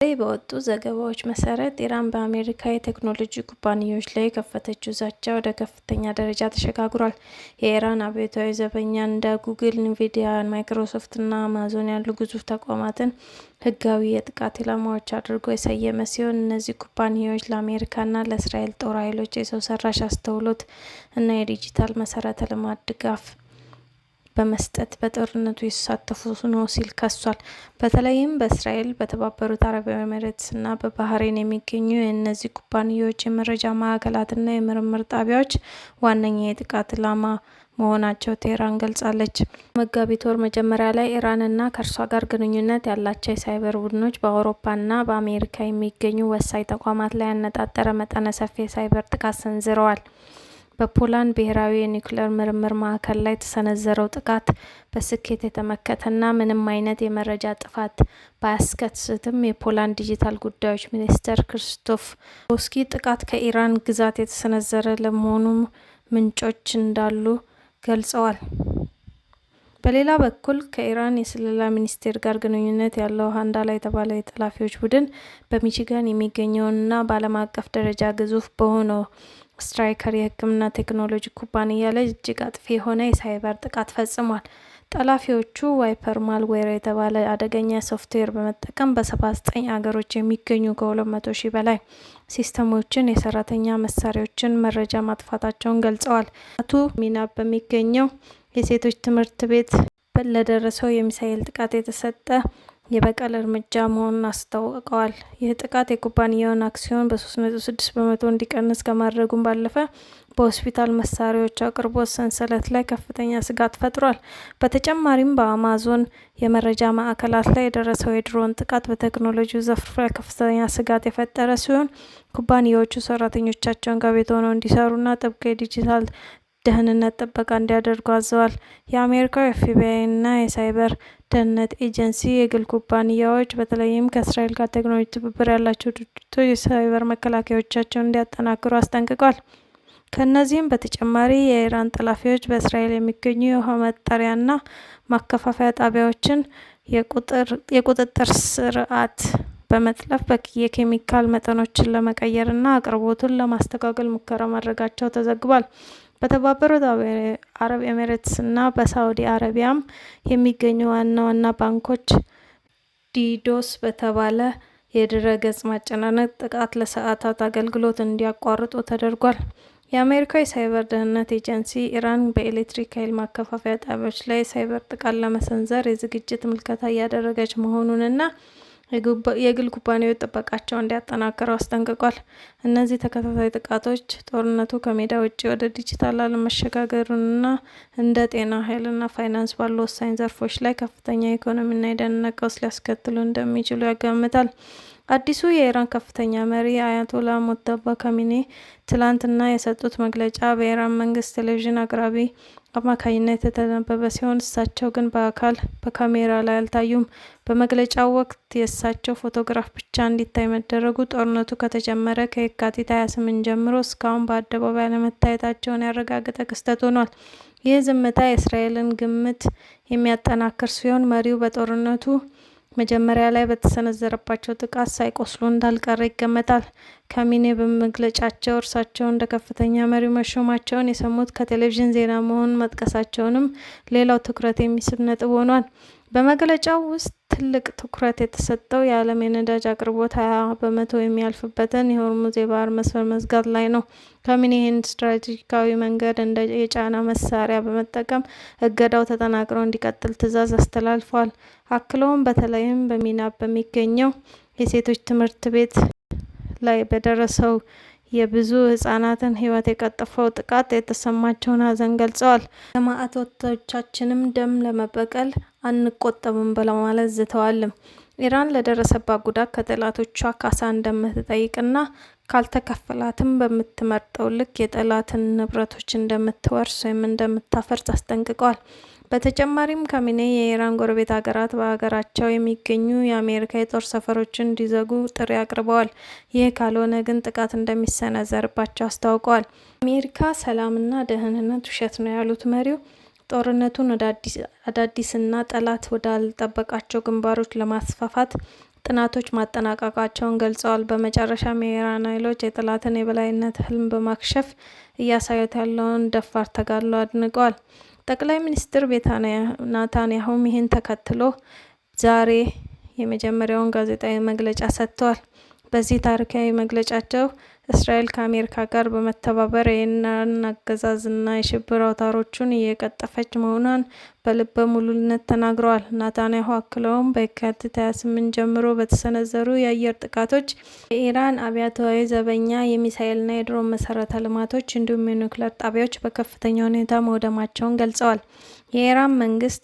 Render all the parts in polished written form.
በወጡ ዘገባዎች መሰረት ኢራን በአሜሪካ የቴክኖሎጂ ኩባንያዎች ላይ የከፈተችው ዛቻ ወደ ከፍተኛ ደረጃ ተሸጋግሯል። የኢራን አብዮታዊ ዘበኛ እንደ ጉግል፣ ኢንቪዲያ፣ ማይክሮሶፍት እና አማዞን ያሉ ግዙፍ ተቋማትን ህጋዊ የጥቃት ኢላማዎች አድርጎ የሰየመ ሲሆን እነዚህ ኩባንያዎች ለአሜሪካና ለእስራኤል ጦር ኃይሎች የሰው ሰራሽ አስተውሎት እና የዲጂታል መሰረተ ልማት ድጋፍ በመስጠት በጦርነቱ ይሳተፉ ነው ሲል ከሷል። በተለይም በእስራኤል፣ በተባበሩት አረብ ኤሚሬትስ እና በባህሬን የሚገኙ የእነዚህ ኩባንያዎች የመረጃ ማዕከላትና የምርምር ጣቢያዎች ዋነኛ የጥቃት ኢላማ መሆናቸው ቴህራን ገልጻለች። መጋቢት ወር መጀመሪያ ላይ ኢራንና ከእርሷ ጋር ግንኙነት ያላቸው የሳይበር ቡድኖች በአውሮፓና በአሜሪካ የሚገኙ ወሳኝ ተቋማት ላይ ያነጣጠረ መጠነ ሰፊ የሳይበር ጥቃት ሰንዝረዋል። በፖላንድ ብሔራዊ የኒውክሌር ምርምር ማዕከል ላይ የተሰነዘረው ጥቃት በስኬት የተመከተና ምንም አይነት የመረጃ ጥፋት ባያስከትልም የፖላንድ ዲጂታል ጉዳዮች ሚኒስትር ክሪስቶፍ ሮስኪ ጥቃት ከኢራን ግዛት የተሰነዘረ ለመሆኑ ምንጮች እንዳሉ ገልጸዋል። በሌላ በኩል ከኢራን የስለላ ሚኒስቴር ጋር ግንኙነት ያለው ሃንዳላ የተባለ የጠላፊዎች ቡድን በሚቺጋን የሚገኘውንና በዓለም አቀፍ ደረጃ ግዙፍ በሆነው ስትራይከር የሕክምና ቴክኖሎጂ ኩባንያ ላይ እጅግ አጥፊ የሆነ የሳይበር ጥቃት ፈጽሟል። ጠላፊዎቹ ዋይፐር ማልዌር የተባለ አደገኛ ሶፍትዌር በመጠቀም በ79 አገሮች የሚገኙ ከ200,000 በላይ ሲስተሞችን፣ የሰራተኛ መሳሪያዎችን መረጃ ማጥፋታቸውን ገልጸዋል። አቶ ሚናብ በሚገኘው የሴቶች ትምህርት ቤት ለደረሰው የሚሳኤል ጥቃት የተሰጠ የበቀል እርምጃ መሆኑን አስታውቀዋል። ይህ ጥቃት የኩባንያውን አክሲዮን በ3.6 በመቶ እንዲቀንስ ከማድረጉም ባለፈ በሆስፒታል መሳሪያዎች አቅርቦት ሰንሰለት ላይ ከፍተኛ ስጋት ፈጥሯል። በተጨማሪም በአማዞን የመረጃ ማዕከላት ላይ የደረሰው የድሮን ጥቃት በቴክኖሎጂው ዘርፍ ላይ ከፍተኛ ስጋት የፈጠረ ሲሆን ኩባንያዎቹ ሰራተኞቻቸውን ከቤት ሆነው እንዲሰሩና ጥብቅ የዲጂታል ደህንነት ጥበቃ እንዲያደርጉ አዘዋል። የአሜሪካው ኤፍቢአይ እና የሳይበር ደህንነት ኤጀንሲ የግል ኩባንያዎች በተለይም ከእስራኤል ጋር ቴክኖሎጂ ትብብር ያላቸው ድርጅቶች የሳይበር መከላከያዎቻቸውን እንዲያጠናክሩ አስጠንቅቀዋል። ከእነዚህም በተጨማሪ የኢራን ጠላፊዎች በእስራኤል የሚገኙ የውሃ ማጣሪያና ማከፋፈያ ጣቢያዎችን የቁጥጥር ስርዓት በመጥለፍ የኬሚካል መጠኖችን ለመቀየርና አቅርቦቱን ለማስተካከል ሙከራ ማድረጋቸው ተዘግቧል። በተባበሩት አረብ ኤሚሬትስ እና በሳዑዲ አረቢያም የሚገኙ ዋና ዋና ባንኮች ዲዶስ በተባለ የድረ-ገጽ ማጨናነቅ ጥቃት ለሰዓታት አገልግሎት እንዲያቋርጡ ተደርጓል። የአሜሪካው የሳይበር ደህንነት ኤጀንሲ ኢራን በኤሌክትሪክ ኃይል ማከፋፈያ ጣቢያዎች ላይ የሳይበር ጥቃት ለመሰንዘር የዝግጅት ምልከታ እያደረገች መሆኑንና የግል ኩባንያዎች ጥበቃቸውን እንዲያጠናክሩ አስጠንቅቋል። እነዚህ ተከታታይ ጥቃቶች ጦርነቱ ከሜዳ ውጭ ወደ ዲጂታል ዓለም መሸጋገሩንና እንደ ጤና፣ ኃይልና ፋይናንስ ባሉ ወሳኝ ዘርፎች ላይ ከፍተኛ የኢኮኖሚና የደህንነት ቀውስ ሊያስከትሉ እንደሚችሉ ያገምታል። አዲሱ የኢራን ከፍተኛ መሪ አያቶላ ሞጅተባ ካሚኔ ትላንትና የሰጡት መግለጫ በኢራን መንግስት ቴሌቪዥን አቅራቢ አማካኝነት የተነበበ ሲሆን እሳቸው ግን በአካል በካሜራ ላይ አልታዩም። በመግለጫው ወቅት የእሳቸው ፎቶግራፍ ብቻ እንዲታይ መደረጉ ጦርነቱ ከተጀመረ ከየካቲት 28 ጀምሮ እስካሁን በአደባባይ አለመታየታቸውን ያረጋገጠ ክስተት ሆኗል። ይህ ዝምታ የእስራኤልን ግምት የሚያጠናክር ሲሆን መሪው በጦርነቱ መጀመሪያ ላይ በተሰነዘረባቸው ጥቃት ሳይቆስሉ እንዳልቀረ ይገመታል። ካሚኔ በመግለጫቸው እርሳቸው እንደ ከፍተኛ መሪ መሾማቸውን የሰሙት ከቴሌቪዥን ዜና መሆኑን መጥቀሳቸውንም ሌላው ትኩረት የሚስብ ነጥብ ሆኗል። በመግለጫው ውስጥ ትልቅ ትኩረት የተሰጠው የዓለም የነዳጅ አቅርቦት 20 በመቶ የሚያልፍበትን የሆርሙዝ የባህር መስመር መዝጋት ላይ ነው። ካሚኔ ይህን ስትራቴጂካዊ መንገድ እንደ የጫና መሳሪያ በመጠቀም እገዳው ተጠናክሮ እንዲቀጥል ትዕዛዝ አስተላልፈዋል። አክለውም በተለይም በሚናብ በሚገኘው የሴቶች ትምህርት ቤት ላይ በደረሰው የብዙ ህጻናትን ህይወት የቀጠፈው ጥቃት የተሰማቸውን ሀዘን ገልጸዋል። ሰማዕታቶቻችንም ደም ለመበቀል አንቆጠብም በማለት ዝተዋልም። ኢራን ለደረሰባት ጉዳት ከጠላቶቿ ካሳ እንደምትጠይቅና ካልተከፈላትም በምትመርጠው ልክ የጠላትን ንብረቶች እንደምትወርስ ወይም እንደምታፈርስ አስጠንቅቀዋል። በተጨማሪም ካሚኔ የኢራን ጎረቤት ሀገራት በሀገራቸው የሚገኙ የአሜሪካ የጦር ሰፈሮችን እንዲዘጉ ጥሪ አቅርበዋል። ይህ ካልሆነ ግን ጥቃት እንደሚሰነዘርባቸው አስታውቀዋል። አሜሪካ ሰላምና ደህንነት ውሸት ነው ያሉት መሪው ጦርነቱን ወደ አዳዲስና ጠላት ወዳልጠበቃቸው ግንባሮች ለማስፋፋት ጥናቶች ማጠናቀቃቸውን ገልጸዋል። በመጨረሻም የኢራን ኃይሎች የጠላትን የበላይነት ህልም በማክሸፍ እያሳዩት ያለውን ደፋር ተጋድሎ አድንቀዋል። ጠቅላይ ሚኒስትር ኔታንያሁም ይህን ተከትሎ ዛሬ የመጀመሪያውን ጋዜጣዊ መግለጫ ሰጥተዋል። በዚህ ታሪካዊ መግለጫቸው እስራኤል ከአሜሪካ ጋር በመተባበር የኢራን አገዛዝና የሽብር አውታሮቹን እየቀጠፈች መሆኗን በልበ ሙሉነት ተናግረዋል። ኔታንያሁ አክለውም በየካቲት 28 ጀምሮ በተሰነዘሩ የአየር ጥቃቶች የኢራን አብዮታዊ ዘበኛ የሚሳኤልና የድሮን መሰረተ ልማቶች እንዲሁም የኒውክሌር ጣቢያዎች በከፍተኛ ሁኔታ መውደማቸውን ገልጸዋል። የኢራን መንግስት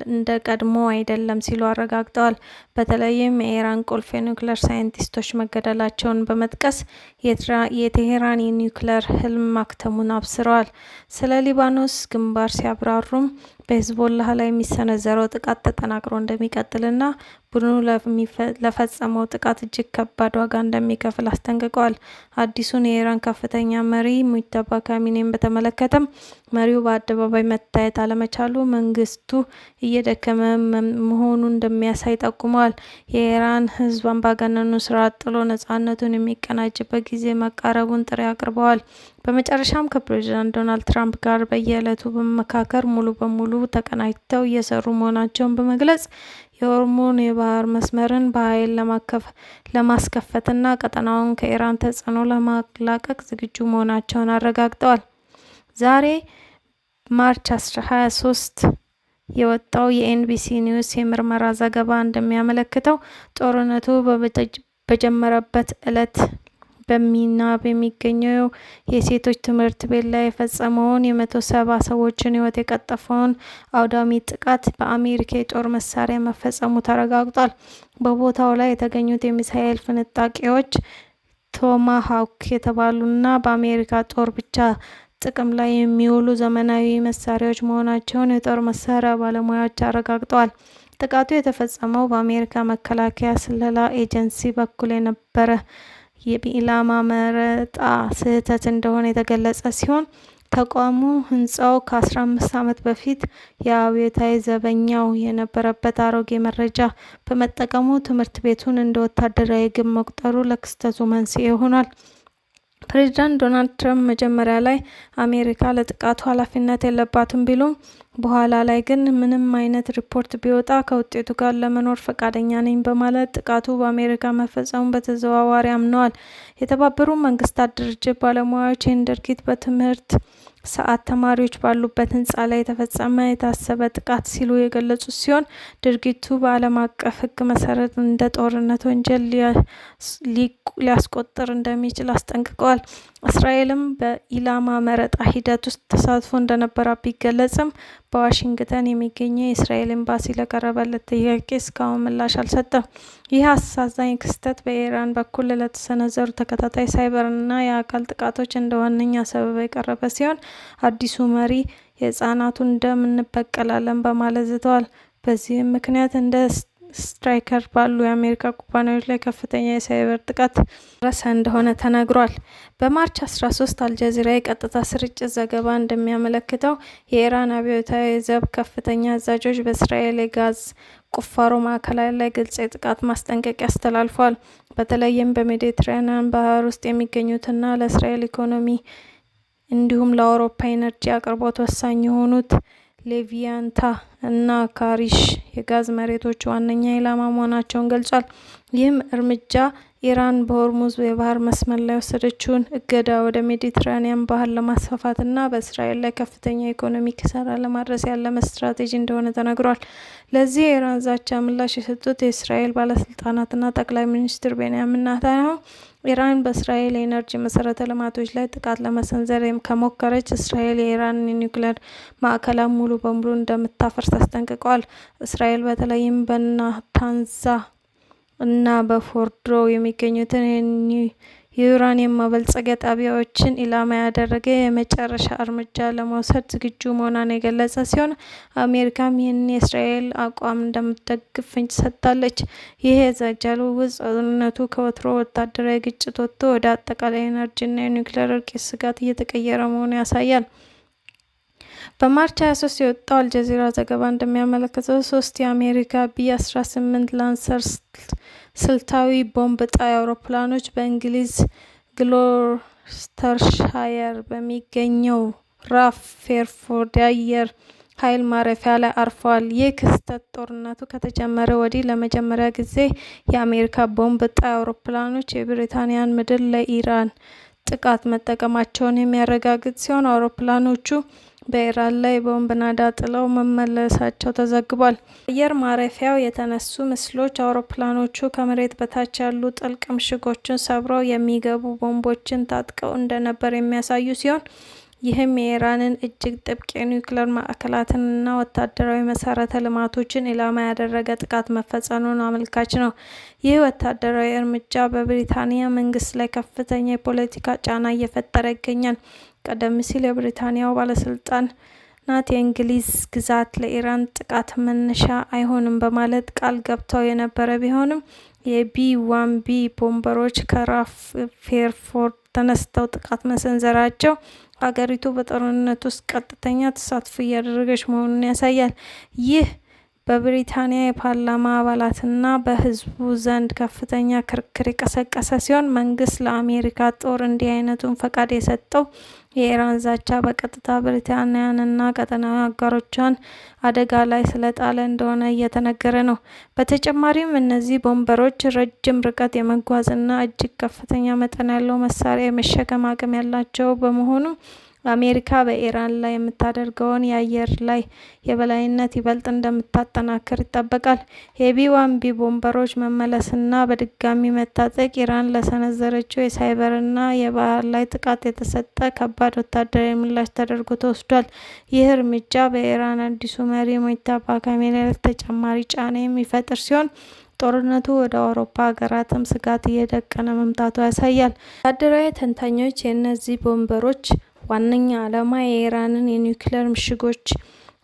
እንደ ቀድሞ አይደለም ሲሉ አረጋግጠዋል። በተለይም የኢራን ቁልፍ የኒውክሌር ሳይንቲስቶች መገደላቸውን በመጥቀስ የቴሄራን የኒውክሌር ህልም ማክተሙን አብስረዋል። ስለ ሊባኖስ ግንባር ሲያብራሩም በሂዝቦላህ ላይ የሚሰነዘረው ጥቃት ተጠናክሮ እንደሚቀጥልና ቡድኑ ለፈጸመው ጥቃት እጅግ ከባድ ዋጋ እንደሚከፍል አስጠንቅቀዋል። አዲሱን የኢራን ከፍተኛ መሪ ሙጅተባ ካሚኔን በተመለከተም መሪው በአደባባይ መታየት አለመቻሉ መንግስቱ እየደከመ መሆኑን እንደሚያሳይ ጠቁመዋል። የኢራን ህዝብ አምባገነኑ ስርዓት ጥሎ ነጻነቱን የሚቀናጅበት ጊዜ መቃረቡን ጥሪ አቅርበዋል። በመጨረሻም ከፕሬዚዳንት ዶናልድ ትራምፕ ጋር በየዕለቱ በመመካከር ሙሉ በሙሉ ተቀናጅተው እየሰሩ መሆናቸውን በመግለጽ የሆርሙዝ የባህር መስመርን በኃይል ለማስከፈትና ቀጠናውን ከኢራን ተጽዕኖ ለማላቀቅ ዝግጁ መሆናቸውን አረጋግጠዋል። ዛሬ ማርች 23 የወጣው የኤንቢሲ ኒውስ የምርመራ ዘገባ እንደሚያመለክተው ጦርነቱ በጀመረበት ዕለት በሚናብ የሚገኘው የሴቶች ትምህርት ቤት ላይ የፈጸመውን የ170 ሰዎችን ህይወት የቀጠፈውን አውዳሚ ጥቃት በአሜሪካ የጦር መሳሪያ መፈጸሙ ተረጋግጧል። በቦታው ላይ የተገኙት የሚሳኤል ፍንጣቂዎች ቶማሃውክ የተባሉና በአሜሪካ ጦር ብቻ ጥቅም ላይ የሚውሉ ዘመናዊ መሳሪያዎች መሆናቸውን የጦር መሳሪያ ባለሙያዎች አረጋግጠዋል። ጥቃቱ የተፈጸመው በአሜሪካ መከላከያ ስለላ ኤጀንሲ በኩል የነበረ የኢላማ መረጣ ስህተት እንደሆነ የተገለጸ ሲሆን ተቋሙ ህንጻው ከ15 ዓመት በፊት የአብዮታዊ ዘበኛው የነበረበት አሮጌ መረጃ በመጠቀሙ ትምህርት ቤቱን እንደ ወታደራዊ ግብ መቁጠሩ ለክስተቱ መንስኤ ሆኗል። ፕሬዚዳንት ዶናልድ ትራምፕ መጀመሪያ ላይ አሜሪካ ለጥቃቱ ኃላፊነት የለባትም ቢሉም በኋላ ላይ ግን ምንም አይነት ሪፖርት ቢወጣ ከውጤቱ ጋር ለመኖር ፈቃደኛ ነኝ በማለት ጥቃቱ በአሜሪካ መፈጸሙን በተዘዋዋሪ አምነዋል። የተባበሩት መንግስታት ድርጅት ባለሙያዎች ይህን ድርጊት በትምህርት ሰዓት ተማሪዎች ባሉበት ህንጻ ላይ የተፈጸመ የታሰበ ጥቃት ሲሉ የገለጹ ሲሆን ድርጊቱ በዓለም አቀፍ ሕግ መሰረት እንደ ጦርነት ወንጀል ሊያስቆጥር እንደሚችል አስጠንቅቀዋል። እስራኤልም በኢላማ መረጣ ሂደት ውስጥ ተሳትፎ እንደነበራት ቢገለጽም በዋሽንግተን የሚገኘው የእስራኤል ኤምባሲ ለቀረበለት ጥያቄ እስካሁን ምላሽ አልሰጠም። ይህ አሳዛኝ ክስተት በኢራን በኩል ለተሰነዘሩ ተከታታይ ሳይበርና የአካል ጥቃቶች እንደ ዋነኛ ሰበብ የቀረበ ሲሆን አዲሱ መሪ የህጻናቱን ደም እንበቀላለን በማለት ዝተዋል። በዚህም ምክንያት እንደ ስትራይከር ባሉ የአሜሪካ ኩባንያዎች ላይ ከፍተኛ የሳይበር ጥቃት ደረሰ እንደሆነ ተነግሯል። በማርች 13 አልጀዚራ የቀጥታ ስርጭት ዘገባ እንደሚያመለክተው የኢራን አብዮታዊ ዘብ ከፍተኛ አዛዦች በእስራኤል የጋዝ ቁፋሮ ማዕከላት ላይ ግልጽ የጥቃት ማስጠንቀቂያ አስተላልፈዋል። በተለይም በሜዲትራኒያን ባህር ውስጥ የሚገኙትና ለእስራኤል ኢኮኖሚ እንዲሁም ለአውሮፓ ኢነርጂ አቅርቦት ወሳኝ የሆኑት ሌቪያንታ እና ካሪሽ የጋዝ መሬቶች ዋነኛ ኢላማ መሆናቸውን ገልጿል። ይህም እርምጃ ኢራን በሆርሙዝ የባህር መስመር ላይ የወሰደችውን እገዳ ወደ ሜዲትራኒያን ባህር ለማስፋፋትና በእስራኤል ላይ ከፍተኛ የኢኮኖሚ ኪሳራ ለማድረስ ያለመ ስትራቴጂ እንደሆነ ተነግሯል። ለዚህ የኢራን ዛቻ ምላሽ የሰጡት የእስራኤል ባለስልጣናትና ጠቅላይ ሚኒስትር ቤንያሚን ኔታንያሁ ኢራን በእስራኤል የኤነርጂ መሰረተ ልማቶች ላይ ጥቃት ለመሰንዘር ከሞከረች እስራኤል የኢራንን የኒውክሌር ማዕከላት ሙሉ በሙሉ እንደምታፈርስ አስጠንቅቀዋል። እስራኤል በተለይም በናታንዝ እና በፎርዶ የሚገኙትን የዩራኒየም ማበልጸጊያ ጣቢያዎችን ኢላማ ያደረገ የመጨረሻ እርምጃ ለመውሰድ ዝግጁ መሆኗን የገለጸ ሲሆን አሜሪካም ይህንን የእስራኤል አቋም እንደምትደግፍ ፍንጭ ሰጥታለች። ይህ የዛቻ ልውውጥ ጦርነቱ ከወትሮ ወታደራዊ ግጭት ወጥቶ ወደ አጠቃላይ ኤነርጂና የኒውክሌር እልቂት ስጋት እየተቀየረ መሆኑን ያሳያል። በማርች 23 የወጣው አልጀዚራ ዘገባ እንደሚያመለክተው 3 የአሜሪካ ቢ-18 ላንሰር ስልታዊ ቦምብ ጣይ አውሮፕላኖች በእንግሊዝ ግሎስተርሻየር በሚገኘው ራፍ ፌርፎርድ የአየር ኃይል ማረፊያ ላይ አርፈዋል። ይህ ክስተት ጦርነቱ ከተጀመረ ወዲህ ለመጀመሪያ ጊዜ የአሜሪካ ቦምብ ጣይ አውሮፕላኖች የብሪታንያን ምድር ለኢራን ጥቃት መጠቀማቸውን የሚያረጋግጥ ሲሆን፣ አውሮፕላኖቹ በኢራን ላይ ቦምብ ናዳ ጥለው መመለሳቸው ተዘግቧል። አየር ማረፊያው የተነሱ ምስሎች አውሮፕላኖቹ ከመሬት በታች ያሉ ጥልቅ ምሽጎችን ሰብረው የሚገቡ ቦምቦችን ታጥቀው እንደነበር የሚያሳዩ ሲሆን፣ ይህም የኢራንን እጅግ ጥብቅ የኒውክሌር ማዕከላትንና ወታደራዊ መሰረተ ልማቶችን ኢላማ ያደረገ ጥቃት መፈጸሙን አመልካች ነው። ይህ ወታደራዊ እርምጃ በብሪታንያ መንግስት ላይ ከፍተኛ የፖለቲካ ጫና እየፈጠረ ይገኛል። ቀደም ሲል የብሪታንያው ባለስልጣናት የእንግሊዝ ግዛት ለኢራን ጥቃት መነሻ አይሆንም በማለት ቃል ገብተው የነበረ ቢሆንም፣ የቢ-1ቢ ቦምበሮች ከራፍ ፌርፎርድ ተነስተው ጥቃት መሰንዘራቸው ሀገሪቱ በጦርነቱ ውስጥ ቀጥተኛ ተሳትፎ እያደረገች መሆኑን ያሳያል። ይህ በብሪታንያ የፓርላማ አባላትና በህዝቡ ዘንድ ከፍተኛ ክርክር የቀሰቀሰ ሲሆን፣ መንግስት ለአሜሪካ ጦር እንዲህ አይነቱን ፈቃድ የሰጠው የኢራን ዛቻ በቀጥታ ብሪታንያንና ቀጠናዊ አጋሮቿን አደጋ ላይ ስለጣለ እንደሆነ እየተነገረ ነው። በተጨማሪም እነዚህ ቦምበሮች ረጅም ርቀት የመጓዝና እጅግ ከፍተኛ መጠን ያለው መሳሪያ የመሸከም አቅም ያላቸው በመሆኑ አሜሪካ በኢራን ላይ የምታደርገውን የአየር ላይ የበላይነት ይበልጥ እንደምታጠናክር ይጠበቃል። የቢ-1ቢ ቦምበሮች መመለስና በድጋሚ መታጠቅ ኢራን ለሰነዘረችው የሳይበርና የባህር ላይ ጥቃት የተሰጠ ከባድ ወታደራዊ ምላሽ ተደርጎ ተወስዷል። ይህ እርምጃ በኢራን አዲሱ መሪ ሙጅተባ ካሜኒ ላይ ተጨማሪ ጫና የሚፈጥር ሲሆን፣ ጦርነቱ ወደ አውሮፓ ሀገራትም ስጋት እየደቀነ መምጣቱ ያሳያል። ወታደራዊ ተንታኞች የእነዚህ ቦምበሮች ዋነኛ ዓላማ የኢራንን የኒውክሌር ምሽጎች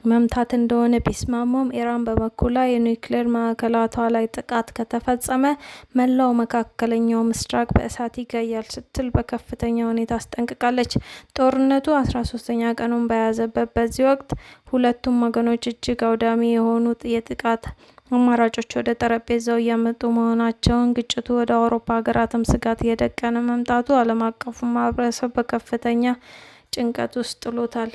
መምታት እንደሆነ ቢስማሙም፣ ኢራን በበኩሏ የኒውክሌር ማዕከላቷ ላይ ጥቃት ከተፈጸመ መላው መካከለኛው ምስራቅ በእሳት ይጋያል ስትል በከፍተኛ ሁኔታ አስጠንቅቃለች። ጦርነቱ 13ኛ ቀኑን በያዘበት በዚህ ወቅት ሁለቱም ወገኖች እጅግ አውዳሚ የሆኑ የጥቃት አማራጮች ወደ ጠረጴዛው እያመጡ መሆናቸውን፣ ግጭቱ ወደ አውሮፓ ሀገራትም ስጋት እየደቀነ መምጣቱ ዓለም አቀፉ ማህበረሰብ በከፍተኛ ጭንቀት ውስጥ ጥሎታል።